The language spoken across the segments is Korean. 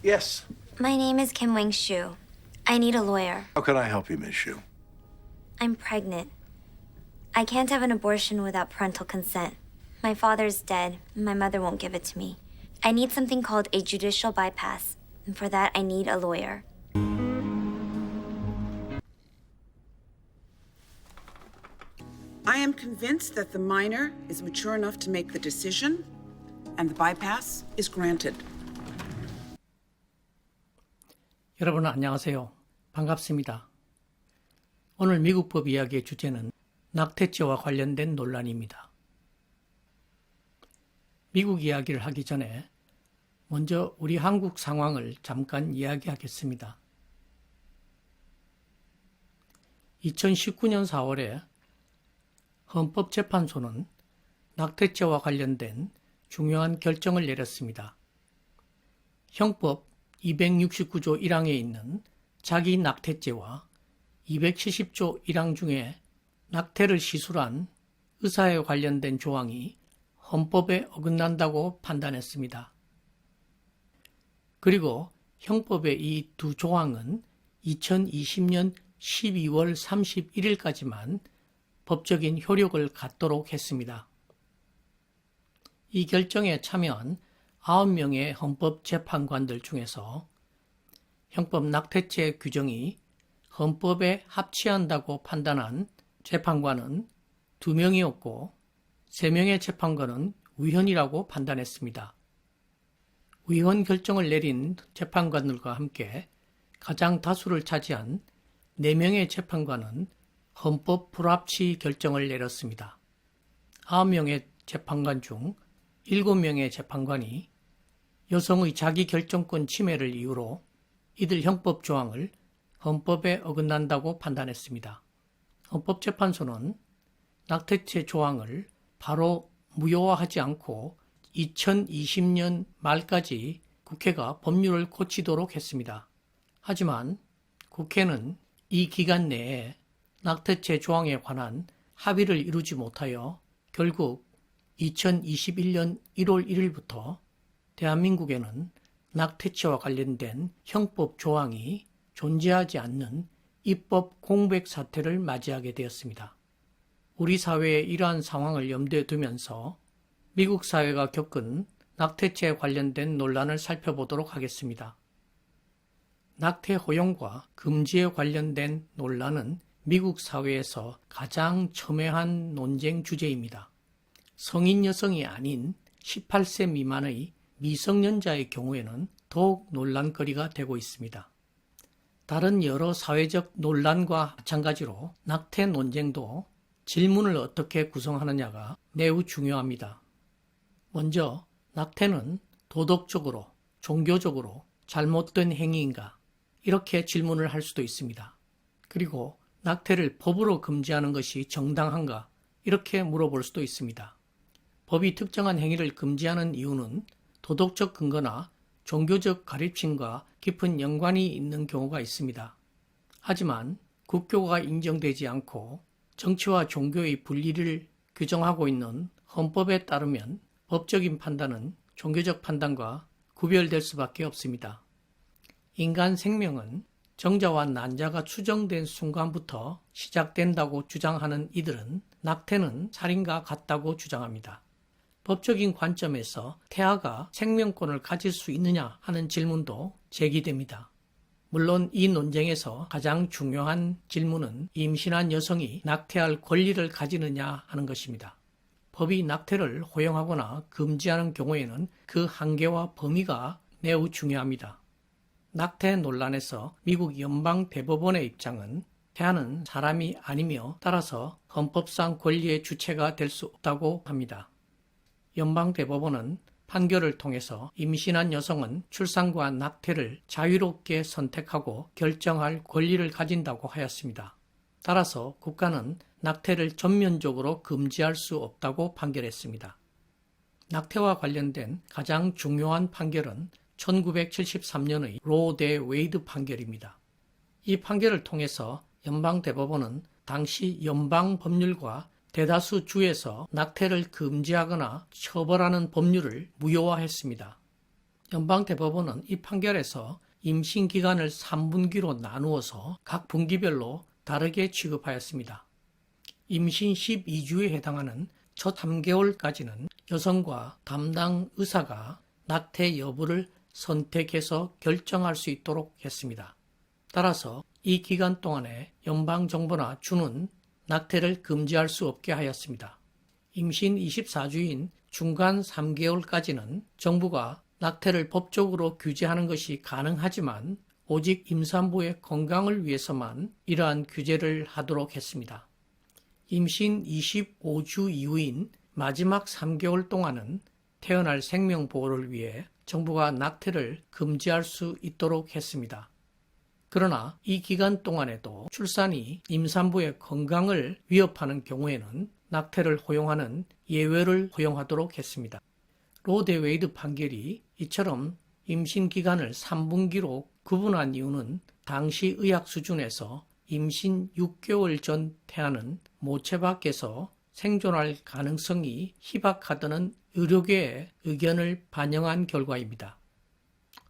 Yes. My name is Kim Wing Shu. I need a lawyer. How can I help you, Miss Shu? I'm pregnant. I can't have an abortion without parental consent. My father's dead. My mother won't give it to me. I need something called a judicial bypass. And for that, I need a lawyer. I am convinced that the minor is mature enough to make the decision, and the bypass is granted. 여러분 안녕하세요. 반갑습니다. 오늘 미국법 이야기의 주제는 낙태죄와 관련된 논란입니다. 미국 이야기를 하기 전에 먼저 우리 한국 상황을 잠깐 이야기하겠습니다. 2019년 4월에 헌법재판소는 낙태죄와 관련된 중요한 결정을 내렸습니다. 형법 269조 1항에 있는 자기 낙태죄와 270조 1항 중에 낙태를 시술한 의사에 관련된 조항이 헌법에 어긋난다고 판단했습니다. 그리고 형법의 이 두 조항은 2020년 12월 31일까지만 법적인 효력을 갖도록 했습니다. 이 결정에 참여한 9명의 헌법재판관들 중에서 형법 낙태죄 규정이 헌법에 합치한다고 판단한 재판관은 2명이었고 3명의 재판관은 위헌이라고 판단했습니다. 위헌 결정을 내린 재판관들과 함께 가장 다수를 차지한 4명의 재판관은 헌법 불합치 결정을 내렸습니다. 9명의 재판관 중 7명의 재판관이 여성의 자기결정권 침해를 이유로 이들 형법 조항을 헌법에 어긋난다고 판단했습니다. 헌법재판소는 낙태죄 조항을 바로 무효화하지 않고 2020년 말까지 국회가 법률을 고치도록 했습니다. 하지만 국회는 이 기간 내에 낙태죄 조항에 관한 합의를 이루지 못하여 결국 2021년 1월 1일부터 대한민국에는 낙태죄와 관련된 형법 조항이 존재하지 않는 입법 공백 사태를 맞이하게 되었습니다. 우리 사회의 이러한 상황을 염두에 두면서 미국 사회가 겪은 낙태죄에 관련된 논란을 살펴보도록 하겠습니다. 낙태 허용과 금지에 관련된 논란은 미국 사회에서 가장 첨예한 논쟁 주제입니다. 성인 여성이 아닌 18세 미만의 미성년자의 경우에는 더욱 논란거리가 되고 있습니다. 다른 여러 사회적 논란과 마찬가지로 낙태 논쟁도 질문을 어떻게 구성하느냐가 매우 중요합니다. 먼저 낙태는 도덕적으로, 종교적으로 잘못된 행위인가? 이렇게 질문을 할 수도 있습니다. 그리고 낙태를 법으로 금지하는 것이 정당한가? 이렇게 물어볼 수도 있습니다. 법이 특정한 행위를 금지하는 이유는 도덕적 근거나 종교적 가르침과 깊은 연관이 있는 경우가 있습니다. 하지만 국교가 인정되지 않고 정치와 종교의 분리를 규정하고 있는 헌법에 따르면 법적인 판단은 종교적 판단과 구별될 수밖에 없습니다. 인간 생명은 정자와 난자가 추정된 순간부터 시작된다고 주장하는 이들은 낙태는 살인과 같다고 주장합니다. 법적인 관점에서 태아가 생명권을 가질 수 있느냐 하는 질문도 제기됩니다. 물론 이 논쟁에서 가장 중요한 질문은 임신한 여성이 낙태할 권리를 가지느냐 하는 것입니다. 법이 낙태를 허용하거나 금지하는 경우에는 그 한계와 범위가 매우 중요합니다. 낙태 논란에서 미국 연방대법원의 입장은 태아는 사람이 아니며 따라서 헌법상 권리의 주체가 될 수 없다고 합니다. 연방대법원은 판결을 통해서 임신한 여성은 출산과 낙태를 자유롭게 선택하고 결정할 권리를 가진다고 하였습니다. 따라서 국가는 낙태를 전면적으로 금지할 수 없다고 판결했습니다. 낙태와 관련된 가장 중요한 판결은 1973년의 로 대 웨이드 판결입니다. 이 판결을 통해서 연방대법원은 당시 연방법률과 대다수 주에서 낙태를 금지하거나 처벌하는 법률을 무효화했습니다. 연방대법원은 이 판결에서 임신 기간을 3분기로 나누어서 각 분기별로 다르게 취급하였습니다. 임신 12주에 해당하는 첫 3개월까지는 여성과 담당 의사가 낙태 여부를 선택해서 결정할 수 있도록 했습니다. 따라서 이 기간 동안에 연방정부나 주는 낙태를 금지할 수 없게 하였습니다. 임신 24주인 중간 3개월까지는 정부가 낙태를 법적으로 규제하는 것이 가능하지만 오직 임산부의 건강을 위해서만 이러한 규제를 하도록 했습니다. 임신 25주 이후인 마지막 3개월 동안은 태어날 생명 보호를 위해 정부가 낙태를 금지할 수 있도록 했습니다. 그러나 이 기간 동안에도 출산이 임산부의 건강을 위협하는 경우에는 낙태를 허용하는 예외를 허용하도록 했습니다. 로 대 웨이드 판결이 이처럼 임신 기간을 3분기로 구분한 이유는 당시 의학 수준에서 임신 6개월 전 태아는 모체 밖에서 생존할 가능성이 희박하다는 의료계의 의견을 반영한 결과입니다.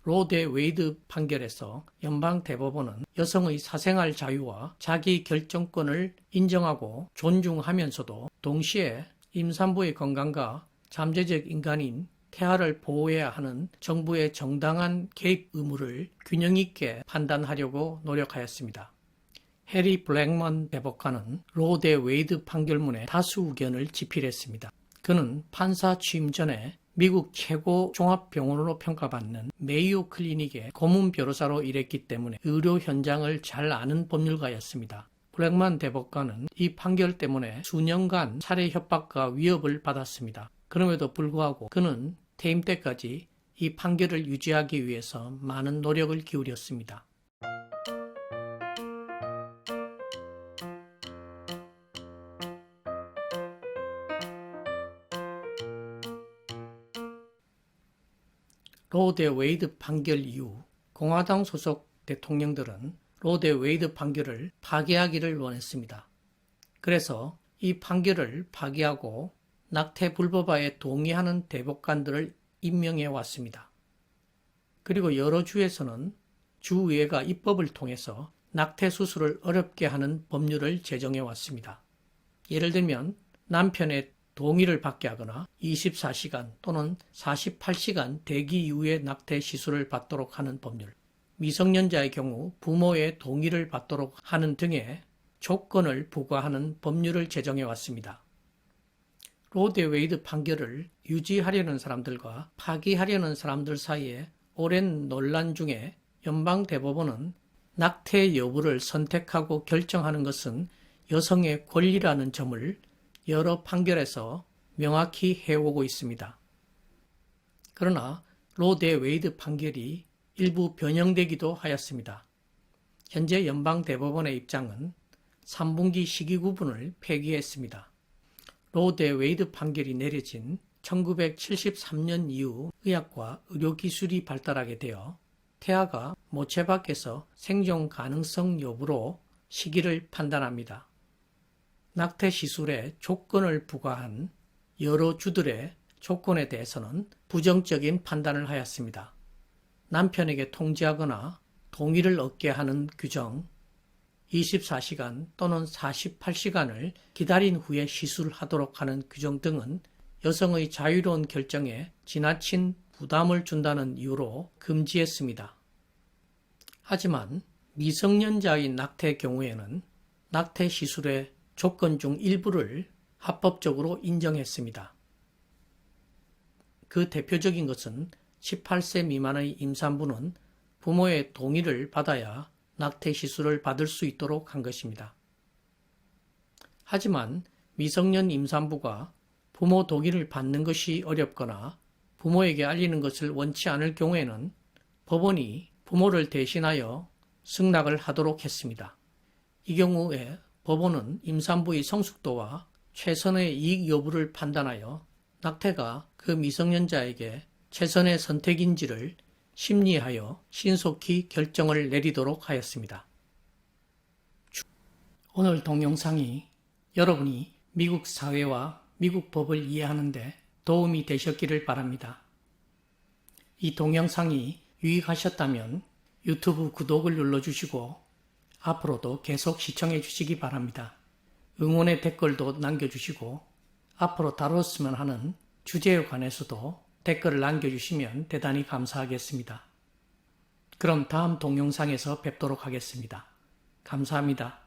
로 대 웨이드 판결에서 연방대법원은 여성의 사생활 자유와 자기 결정권을 인정하고 존중하면서도 동시에 임산부의 건강과 잠재적 인간인 태아를 보호해야 하는 정부의 정당한 개입 의무를 균형 있게 판단하려고 노력하였습니다. 해리 블랙먼 대법관은 로 대 웨이드 판결문에 다수 의견을 집필했습니다. 그는 판사 취임 전에 미국 최고 종합병원으로 평가받는 메이오 클리닉의 고문 변호사로 일했기 때문에 의료 현장을 잘 아는 법률가였습니다. 블랙먼 대법관은 이 판결 때문에 수년간 살해 협박과 위협을 받았습니다. 그럼에도 불구하고 그는 퇴임 때까지 이 판결을 유지하기 위해서 많은 노력을 기울였습니다. 로 대 웨이드 판결 이후 공화당 소속 대통령들은 로 대 웨이드 판결을 파기하기를 원했습니다. 그래서 이 판결을 파기하고 낙태 불법화에 동의하는 대법관들을 임명해 왔습니다. 그리고 여러 주에서는 주의회가 입법을 통해서 낙태 수술을 어렵게 하는 법률을 제정해 왔습니다. 예를 들면 남편의 동의를 받게 하거나 24시간 또는 48시간 대기 이후에 낙태 시술을 받도록 하는 법률, 미성년자의 경우 부모의 동의를 받도록 하는 등의 조건을 부과하는 법률을 제정해 왔습니다. 로 대 웨이드 판결을 유지하려는 사람들과 파기하려는 사람들 사이에 오랜 논란 중에 연방대법원은 낙태 여부를 선택하고 결정하는 것은 여성의 권리라는 점을 여러 판결에서 명확히 해오고 있습니다. 그러나 로 대 웨이드 판결이 일부 변형되기도 하였습니다. 현재 연방대법원의 입장은 3분기 시기 구분을 폐기했습니다. 로 대 웨이드 판결이 내려진 1973년 이후 의학과 의료기술이 발달하게 되어 태아가 모체 밖에서 생존 가능성 여부로 시기를 판단합니다. 낙태 시술에 조건을 부과한 여러 주들의 조건에 대해서는 부정적인 판단을 하였습니다. 남편에게 통지하거나 동의를 얻게 하는 규정, 24시간 또는 48시간을 기다린 후에 시술하도록 하는 규정 등은 여성의 자유로운 결정에 지나친 부담을 준다는 이유로 금지했습니다. 하지만 미성년자의 낙태 경우에는 낙태 시술의 조건 중 일부를 합법적으로 인정했습니다. 그 대표적인 것은 18세 미만의 임산부는 부모의 동의를 받아야 낙태 시술을 받을 수 있도록 한 것입니다. 하지만 미성년 임산부가 부모 동의를 받는 것이 어렵거나 부모에게 알리는 것을 원치 않을 경우에는 법원이 부모를 대신하여 승낙을 하도록 했습니다. 이 경우에 법원은 임산부의 성숙도와 최선의 이익 여부를 판단하여 낙태가 그 미성년자에게 최선의 선택인지를 심리하여 신속히 결정을 내리도록 하였습니다. 오늘 동영상이 여러분이 미국 사회와 미국 법을 이해하는 데 도움이 되셨기를 바랍니다. 이 동영상이 유익하셨다면 유튜브 구독을 눌러주시고 앞으로도 계속 시청해 주시기 바랍니다. 응원의 댓글도 남겨주시고 앞으로 다뤘으면 하는 주제에 관해서도 댓글을 남겨주시면 대단히 감사하겠습니다. 그럼 다음 동영상에서 뵙도록 하겠습니다. 감사합니다.